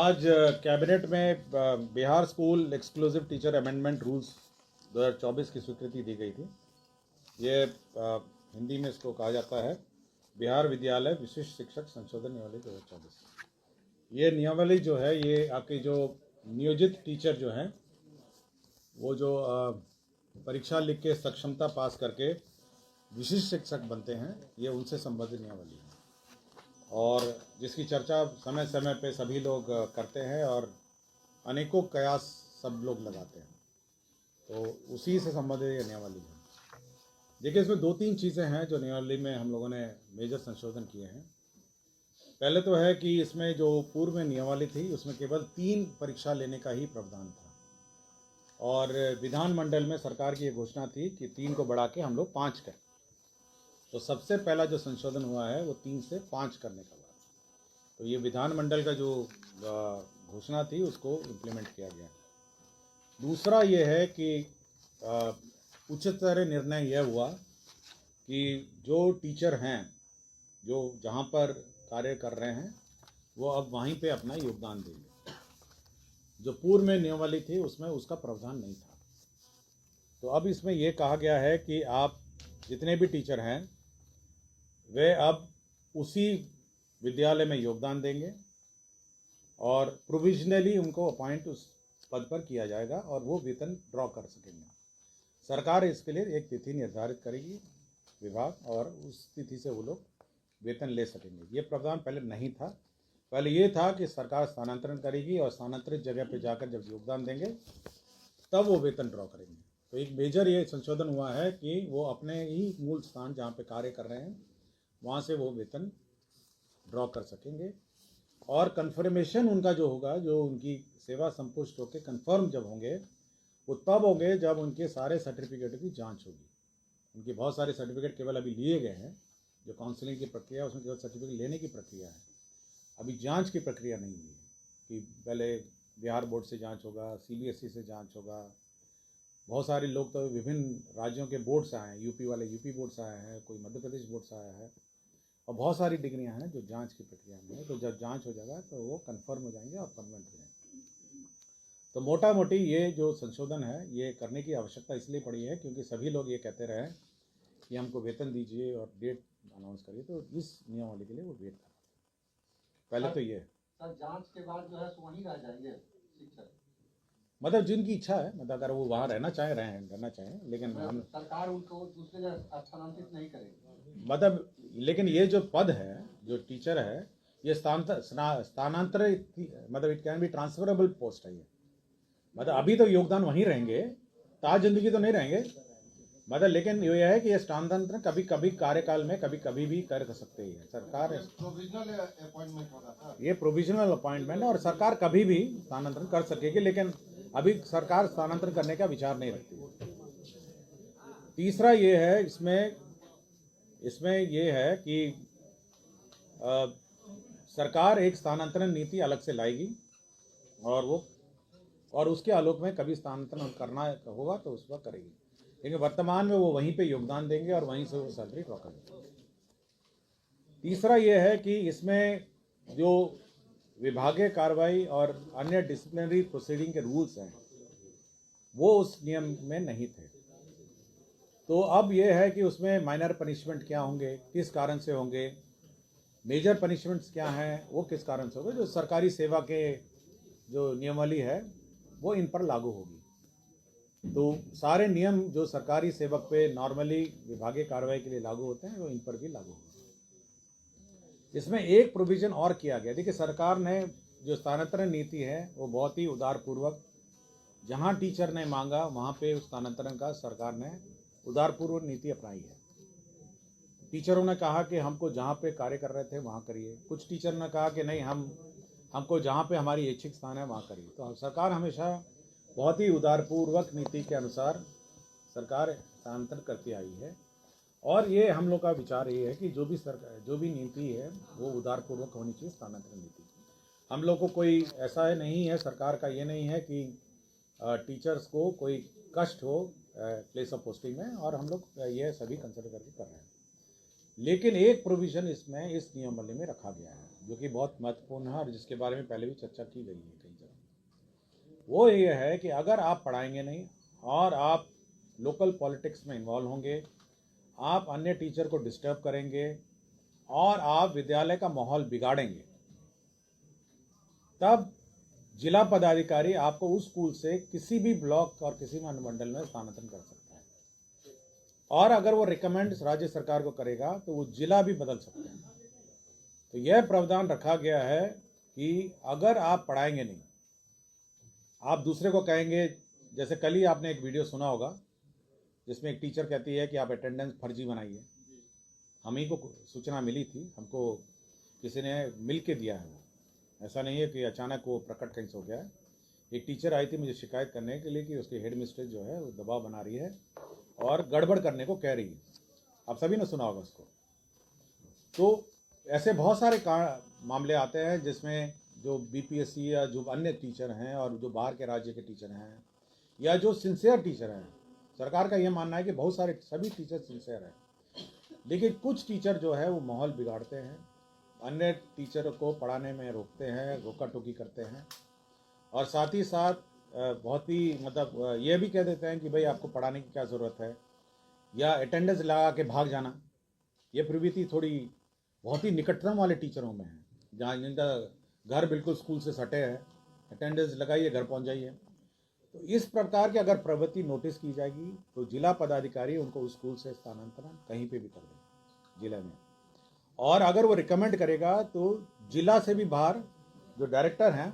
आज कैबिनेट में Bihar school exclusive teacher amendment rules 2024 की स्वीकृति दी गई थी। ये हिंदी में इसको कहा जाता है बिहार विद्यालय विशिष्ट शिक्षक संशोधन नियमावली 2024। ये नियमावली जो है ये आपके जो नियोजित टीचर जो हैं वो जो परीक्षा लिख के सक्षमता पास करके विशिष्ट शिक्षक बनते हैं, ये उनसे संबंधित नियमावली है और जिसकी चर्चा समय समय पे सभी लोग करते हैं और अनेकों कयास सब लोग लगाते हैं, तो उसी से संबंधित ये नियमावली है। देखिए, इसमें दो तीन चीज़ें हैं जो नियमावली में हम लोगों ने मेजर संशोधन किए हैं। पहले तो है कि इसमें जो पूर्व में नियमावली थी उसमें केवल 3 परीक्षा लेने का ही प्रावधान था और विधानमंडल में सरकार की ये घोषणा थी कि 3 को बढ़ा के हम लोग 5 करें। तो सबसे पहला जो संशोधन हुआ है वो 3 से 5 करने का बात। तो ये विधानमंडल का जो घोषणा थी उसको इम्प्लीमेंट किया गया। दूसरा ये है कि उच्चतर निर्णय यह हुआ कि जो टीचर हैं जो जहाँ पर कार्य कर रहे हैं वो अब वहीं पे अपना योगदान देंगे। जो पूर्व में नियमावली थी उसमें उसका प्रावधान नहीं था। तो अब इसमें यह कहा गया है कि आप जितने भी टीचर हैं वे अब उसी विद्यालय में योगदान देंगे और प्रोविजनली उनको अपॉइंट उस पद पर किया जाएगा और वो वेतन ड्रॉ कर सकेंगे। सरकार इसके लिए एक तिथि निर्धारित करेगी विभाग, और उस तिथि से वो लोग वेतन ले सकेंगे। ये प्रावधान पहले नहीं था। पहले ये था कि सरकार स्थानांतरण करेगी और स्थानांतरित जगह पर जाकर जब योगदान देंगे तब वो वेतन ड्रॉ करेंगे। तो एक मेजर ये संशोधन हुआ है कि वो अपने ही मूल स्थान जहाँ पे कार्य कर रहे हैं वहाँ से वो वेतन ड्रॉ कर सकेंगे और कन्फर्मेशन उनका जो होगा, जो उनकी सेवा संपुष्ट होकर कन्फर्म जब होंगे वो तब होंगे जब उनके सारे सर्टिफिकेट की जांच होगी। उनके बहुत सारे सर्टिफिकेट केवल अभी लिए गए हैं, जो काउंसलिंग की प्रक्रिया उसमें केवल सर्टिफिकेट लेने की प्रक्रिया है, अभी जाँच की प्रक्रिया नहीं हुई है कि पहले बिहार बोर्ड से जाँच होगा, CBSE से जाँच होगा। बहुत सारे लोग तो विभिन्न राज्यों के बोर्ड से आए हैं, यूपी वाले यूपी बोर्ड से आए हैं, कोई मध्य प्रदेश बोर्ड से आया है और बहुत सारी डिग्रियां हैं जो जांच की प्रक्रिया में है। तो जब जांच हो जाएगा तो वो कंफर्म हो जाएंगे और परमानेंट हो जाएंगे। तो मोटा मोटी ये जो संशोधन है ये करने की आवश्यकता इसलिए पड़ी है क्योंकि सभी लोग ये कहते रहे कि हमको वेतन दीजिए और डेट अनाउंस करिए, तो इस नियमावली के लिए वो वेट कर रहे थे। पहले तो ये सर जांच के बाद जो है वहीं रह जाएंगे शिक्षक, मतलब जिनकी इच्छा है, मतलब अगर वो वहाँ रहना चाहें, लेकिन हम सरकार उनको दूसरे जगह स्थानांतरित नहीं करेगी। मतलब लेकिन ये जो पद है, जो टीचर है, ये स्थानांतरित, मतलब it can be transferable post है ये। मतलब अभी तो योगदान वहीं रहेंगे, ताज जिंदगी तो नहीं रहेंगे, मतलब लेकिन ये है कि ये स्थानांतरण कभी कभी कार्यकाल में कभी भी कर सकते हैं सरकार। प्रोविजनल अपॉइंटमेंट होगा सर, ये प्रोविजनल अपॉइंटमेंट है और सरकार कभी भी स्थानांतरण कर सकेगी, लेकिन अभी सरकार स्थानांतरण करने का विचार नहीं रखती। तीसरा ये है इसमें ये है कि सरकार एक स्थानांतरण नीति अलग से लाएगी और उसके आलोक में कभी स्थानांतरण करना होगा तो उस वक्त करेगी, लेकिन वर्तमान में वो वहीं पे योगदान देंगे और वहीं से वो सैलरी ड्रॉ करेंगे। तीसरा ये है कि इसमें जो विभागीय कार्रवाई और अन्य डिसिप्लिनरी प्रोसीडिंग के रूल्स हैं वो उस नियम में नहीं थे। तो अब ये है कि उसमें माइनर पनिशमेंट क्या होंगे, किस कारण से होंगे, मेजर पनिशमेंट्स क्या हैं, वो किस कारण से होंगे। जो सरकारी सेवा के जो नियमावली है वो इन पर लागू होगी। तो सारे नियम जो सरकारी सेवक पे नॉर्मली विभागीय कार्रवाई के लिए लागू होते हैं वो इन पर भी लागू होंगे। इसमें एक प्रोविज़न और किया गया। देखिए, सरकार ने जो स्थानांतरण नीति है वो बहुत ही उदारपूर्वक, जहाँ टीचर ने मांगा वहाँ पे उस स्थानांतरण का सरकार ने उदारपूर्वक नीति अपनाई है। टीचरों ने कहा कि हमको जहाँ पे कार्य कर रहे थे वहाँ करिए, कुछ टीचर ने कहा कि नहीं हमको जहाँ पे हमारी इच्छित स्थान है वहाँ करिए। तो सरकार हमेशा बहुत ही उदारपूर्वक नीति के अनुसार सरकार स्थानांतरण करती आई है और ये हम लोग का विचार ये है कि जो भी नीति है वो उदारपूर्वक होनी चाहिए स्थानांतरण नीति। हम लोग को कोई ऐसा नहीं है, सरकार का ये नहीं है कि टीचर्स को कोई कष्ट हो प्लेस ऑफ पोस्टिंग में, और हम लोग ये सभी कंसिडर करके कर रहे हैं। लेकिन एक प्रोविज़न इसमें इस नियमावली में रखा गया है जो कि बहुत महत्वपूर्ण है और जिसके बारे में पहले भी चर्चा की गई है कई जगह। वो ये है कि अगर आप पढ़ाएंगे नहीं और आप लोकल पॉलिटिक्स में इन्वॉल्व होंगे, आप अन्य टीचर को डिस्टर्ब करेंगे और आप विद्यालय का माहौल बिगाड़ेंगे, तब जिला पदाधिकारी आपको उस स्कूल से किसी भी ब्लॉक और किसी भी अनुमंडल में स्थानांतरण कर सकता है। और अगर वो रिकमेंड राज्य सरकार को करेगा तो वो जिला भी बदल सकते हैं। तो यह प्रावधान रखा गया है कि अगर आप पढ़ाएंगे नहीं, आप दूसरे को कहेंगे, जैसे कल ही आपने एक वीडियो सुना होगा जिसमें एक टीचर कहती है कि आप अटेंडेंस फर्जी बनाइए। हम ही को सूचना मिली थी, हमको किसी ने मिल के दिया है। वो ऐसा नहीं है कि अचानक वो प्रकट कहीं से हो गया है। एक टीचर आई थी मुझे शिकायत करने के लिए कि उसकी हेड मिस्ट्रेस जो है वो दबाव बना रही है और गड़बड़ करने को कह रही है। आप सभी ने सुना होगा उसको। तो ऐसे बहुत सारे मामले आते हैं जिसमें जो बीपीएससी या जो अन्य टीचर हैं और जो बाहर के राज्य के टीचर हैं या जो सिंसियर टीचर हैं, सरकार का ये मानना है कि बहुत सारे सभी टीचर सिंसियर हैं, लेकिन कुछ टीचर जो है वो माहौल बिगाड़ते हैं, अन्य टीचर को पढ़ाने में रोकते हैं, रोका टोकी करते हैं और साथ ही साथ बहुत ही मतलब ये भी कह देते हैं कि भाई आपको पढ़ाने की क्या ज़रूरत है, या अटेंडेंस लगा के भाग जाना। ये प्रवृत्ति थोड़ी बहुत ही निकटतम वाले टीचरों में है, जहाँ जिनका घर बिल्कुल स्कूल से सटे है, अटेंडेंस लगाइए घर पहुँच जाइए। तो इस प्रकार की अगर प्रवृत्ति नोटिस की जाएगी तो जिला पदाधिकारी उनको उस स्कूल से स्थानांतरण कहीं पे भी कर देंगे जिले में। और अगर वो रिकमेंड करेगा तो जिला से भी बाहर जो डायरेक्टर हैं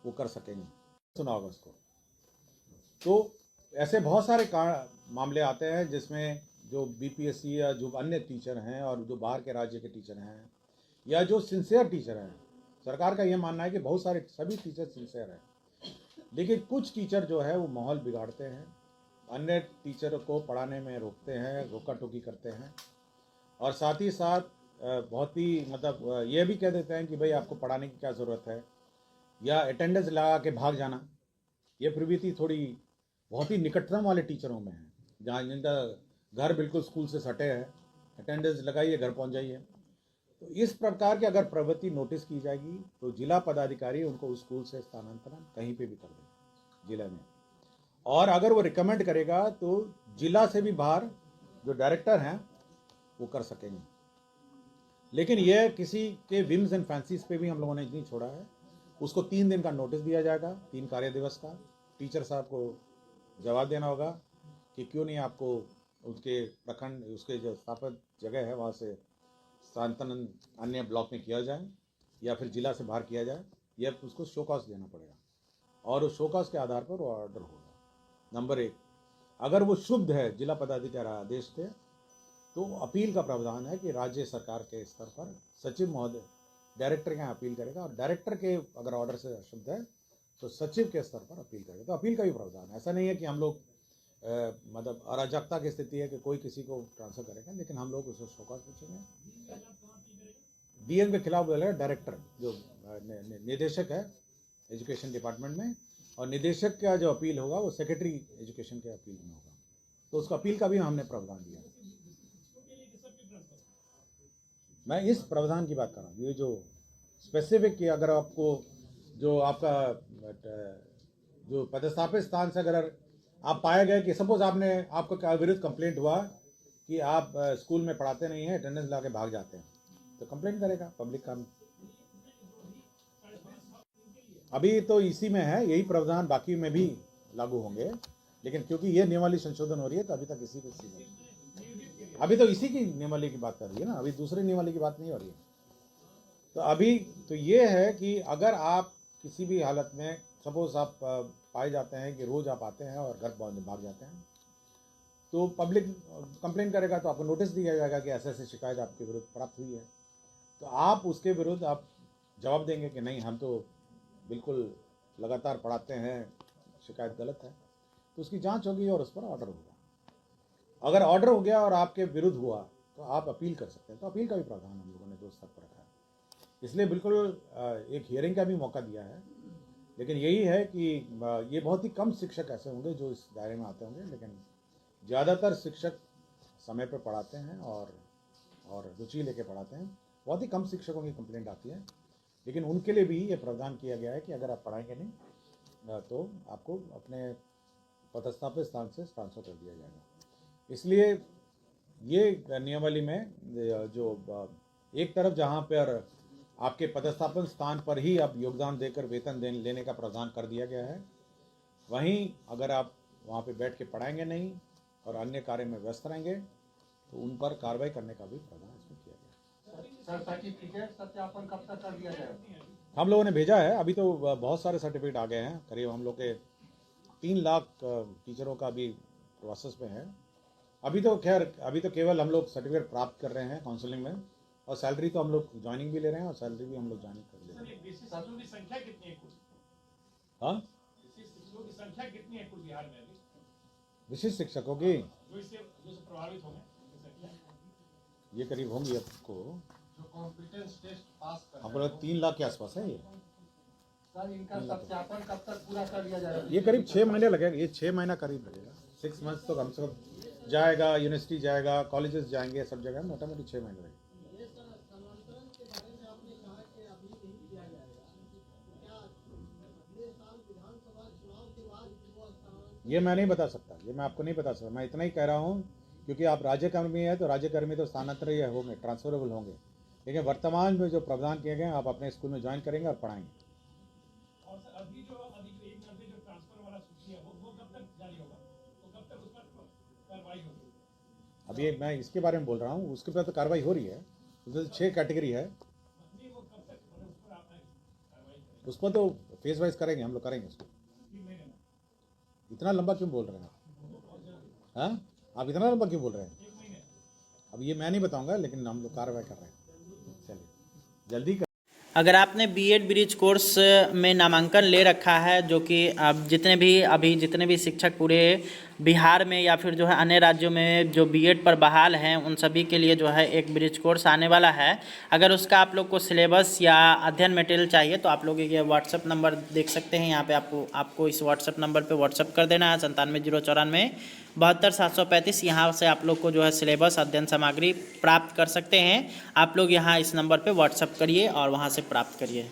वो कर सकेंगे। सुना होगा उसको। तो ऐसे बहुत सारे मामले आते हैं जिसमें जो बीपीएससी या जो अन्य टीचर हैं और जो बाहर के राज्य के टीचर हैं या जो सिंसियर टीचर हैं, सरकार का ये मानना है कि बहुत सारे सभी टीचर सिंसियर हैं, लेकिन कुछ टीचर जो है वो माहौल बिगाड़ते हैं, अन्य टीचर को पढ़ाने में रोकते हैं, रोका टोकी करते हैं और साथ ही साथ बहुत ही मतलब ये भी कह देते हैं कि भाई आपको पढ़ाने की क्या ज़रूरत है, या अटेंडेंस लगा के भाग जाना। ये प्रवृत्ति थोड़ी बहुत ही निकटतम वाले टीचरों में है, जहाँ जिनका घर बिल्कुल स्कूल से सटे है, अटेंडेंस लगाइए घर पहुँच जाइए। तो इस प्रकार की अगर प्रवृत्ति नोटिस की जाएगी तो जिला पदाधिकारी उनको उस स्कूल से स्थानांतरण कहीं पे भी कर देंगे जिले में। और अगर वो रिकमेंड करेगा तो जिला से भी बाहर जो डायरेक्टर हैं वो कर सकेंगे। लेकिन यह किसी के विम्स एंड फैंसीज पे भी हम लोगों ने नहीं छोड़ा है। उसको 3 दिन का नोटिस दिया जाएगा, 3 कार्य दिवस का। टीचर साहब को जवाब देना होगा कि क्यों नहीं आपको उसके प्रखंड, उसके जो स्थापित जगह है वहाँ से स्थानांतरण अन्य ब्लॉक में किया जाए या फिर जिला से बाहर किया जाए, यह उसको शो कॉज देना पड़ेगा और उस शो कॉज के आधार पर वो ऑर्डर होगा। नंबर 1, अगर वो शुद्ध है, जिला पदाधिकारी आदेश थे, तो अपील का प्रावधान है कि राज्य सरकार के स्तर पर सचिव महोदय डायरेक्टर के यहाँ अपील करेगा और डायरेक्टर के अगर ऑर्डर से अशुद्ध है तो सचिव के स्तर पर अपील करेगा। तो अपील का भी प्रावधान है। ऐसा नहीं है कि हम लोग मतलब अराजकता की स्थिति है कि कोई किसी को ट्रांसफर करेगा, लेकिन हम लोग उसको शो कॉज पूछेंगे। डीएम के खिलाफ बोलेगा डायरेक्टर, जो निदेशक है एजुकेशन डिपार्टमेंट में, और निदेशक का जो अपील होगा वो सेक्रेटरी एजुकेशन के अपील में होगा। तो उसका अपील का भी हमने प्रावधान दिया। मैं इस प्रावधान की बात कर रहा हूँ, ये जो स्पेसिफिक कि अगर आपको जो आपका जो पदस्थापित स्थान से अगर आप पाए गए कि सपोज आपका विरुद्ध कंप्लेंट हुआ कि आप स्कूल में पढ़ाते नहीं हैं, अटेंडेंस ला के भाग जाते हैं, तो कंप्लेंट करेगा पब्लिक काम। अभी तो इसी में है, यही प्रावधान बाकी में भी लागू होंगे, लेकिन क्योंकि ये नियमावली संशोधन हो रही है तो अभी तक इसी को अभी तो इसी की नियमावली की बात कर रही है ना, अभी दूसरी नियमावली की बात नहीं हो रही है। तो अभी तो ये है कि अगर आप किसी भी हालत में सपोज आप पाए जाते हैं कि रोज़ आप आते हैं और घर भाग जाते हैं, तो पब्लिक कंप्लेन करेगा तो आपको नोटिस दिया जाएगा कि ऐसे ऐसे शिकायत आपके विरुद्ध प्राप्त हुई है। तो आप उसके विरुद्ध आप जवाब देंगे कि नहीं, हम तो बिल्कुल लगातार पढ़ाते हैं, शिकायत गलत है, तो उसकी जांच होगी और उस पर ऑर्डर होगा। अगर ऑर्डर हो गया और आपके विरुद्ध हुआ तो आप अपील कर सकते हैं। तो अपील का भी प्रावधान हम लोगों ने 2 स्तर पर रखा है। इसलिए बिल्कुल एक हियरिंग का भी मौका दिया है। लेकिन यही है कि ये बहुत ही कम शिक्षक ऐसे होंगे जो इस दायरे में आते होंगे, लेकिन ज़्यादातर शिक्षक समय पर पढ़ाते हैं और रुचि लेके पढ़ाते हैं। बहुत ही कम शिक्षकों की कंप्लेंट आती है, लेकिन उनके लिए भी ये प्रावधान किया गया है कि अगर आप पढ़ाएंगे नहीं तो आपको अपने पदस्थापित स्थान से ट्रांसफ़र कर दिया जाएगा। इसलिए ये नियमावली में जो एक तरफ जहाँ पर आपके पदस्थापन स्थान पर ही आप योगदान देकर वेतन लेने का प्रावधान कर दिया गया है, वहीं अगर आप वहाँ पे बैठ के पढ़ाएंगे नहीं और अन्य कार्य में व्यस्त रहेंगे तो उन पर कार्रवाई करने का भी प्रावधान इसमें किया गया है। सर सर्टिफिकेट सत्यापन कब तक कर दिया जाएगा? हम लोगों ने भेजा है, अभी तो बहुत सारे सर्टिफिकेट आ गए हैं, करीब हम लोग के 3 लाख टीचरों का भी प्रोसेस में है। अभी तो केवल हम लोग सर्टिफिकेट प्राप्त कर रहे हैं काउंसलिंग में, और सैलरी तो हम लोग ज्वाइनिंग भी ले रहे हैं और सैलरी भी हम लोग ज्वाइनिंग कर ले रहे हैं। शिक्षकों की संख्या कितनी है कुल? हाँ, शिक्षकों की संख्या कितनी है कुल बिहार में अभी? विशिष्ट शिक्षकों की जो इससे प्रभावित होंगे संख्या? ये करीब होंगी आपको, जो कॉम्पिटेंस टेस्ट पास कर हम लोग 3 लाख के आसपास है। ये सर इनका सत्यापन कब तक पूरा कर लिया जाएगा? ये करीब 6 महीने लगेगा, ये 6 महीना करीब लगेगा। 6 मंथ्स तो कम से कम जाएगा, यूनिवर्सिटी जाएगा, कॉलेजेस जाएंगे, सब जगह मोटा मोटी 6 महीने लगेगा। ये मैं नहीं बता सकता, ये मैं आपको नहीं बता सकता। मैं इतना ही कह रहा हूँ क्योंकि आप राज्यकर्मी है तो राज्यकर्मी तो स्थानांतरित होंगे, ट्रांसफरेबल होंगे, लेकिन वर्तमान में जो प्रावधान किए गए हैं आप अपने स्कूल में ज्वाइन करेंगे और पढ़ाएंगे। और सर अभी जो एक नब्बे जो ट्रांसफर वाला सूची है वो कब तक जारी होगा? वो कब तक उस पर कार्रवाई होगी? अभी मैं इसके बारे में बोल रहा हूँ, उसके पर तो कार्रवाई हो रही है। उसमें 6 कैटेगरी है, नहीं वो कब तक उस पर आप कार्रवाई करेंगे? उस पर तो फेस वाइज करेंगे, हम लोग करेंगे उसको। 3 महीने में? इतना लंबा क्यों बोल रहे हैं हाँ, आप इतना लंबा क्यों बोल रहे हैं? 1 महीने? अब ये मैं नहीं बताऊंगा, लेकिन हम लोग कार्रवाई कर रहे हैं। चलिए जल्दी कर। अगर आपने बीएड ब्रिज कोर्स में नामांकन ले रखा है, जो कि अब जितने भी शिक्षक पूरे बिहार में या फिर जो है अन्य राज्यों में जो बीएड पर बहाल हैं, उन सभी के लिए जो है एक ब्रिज कोर्स आने वाला है। अगर उसका आप लोग को सिलेबस या अध्ययन मटेरियल चाहिए तो आप लोग ये व्हाट्सएप नंबर देख सकते हैं। यहाँ पे आपको इस व्हाट्सएप नंबर पे व्हाट्सएप कर देना है 97 094 72 735। यहाँ से आप लोग को जो है सिलेबस अध्ययन सामग्री प्राप्त कर सकते हैं। आप लोग यहाँ इस नंबर पे व्हाट्सएप करिए और वहाँ से प्राप्त करिए।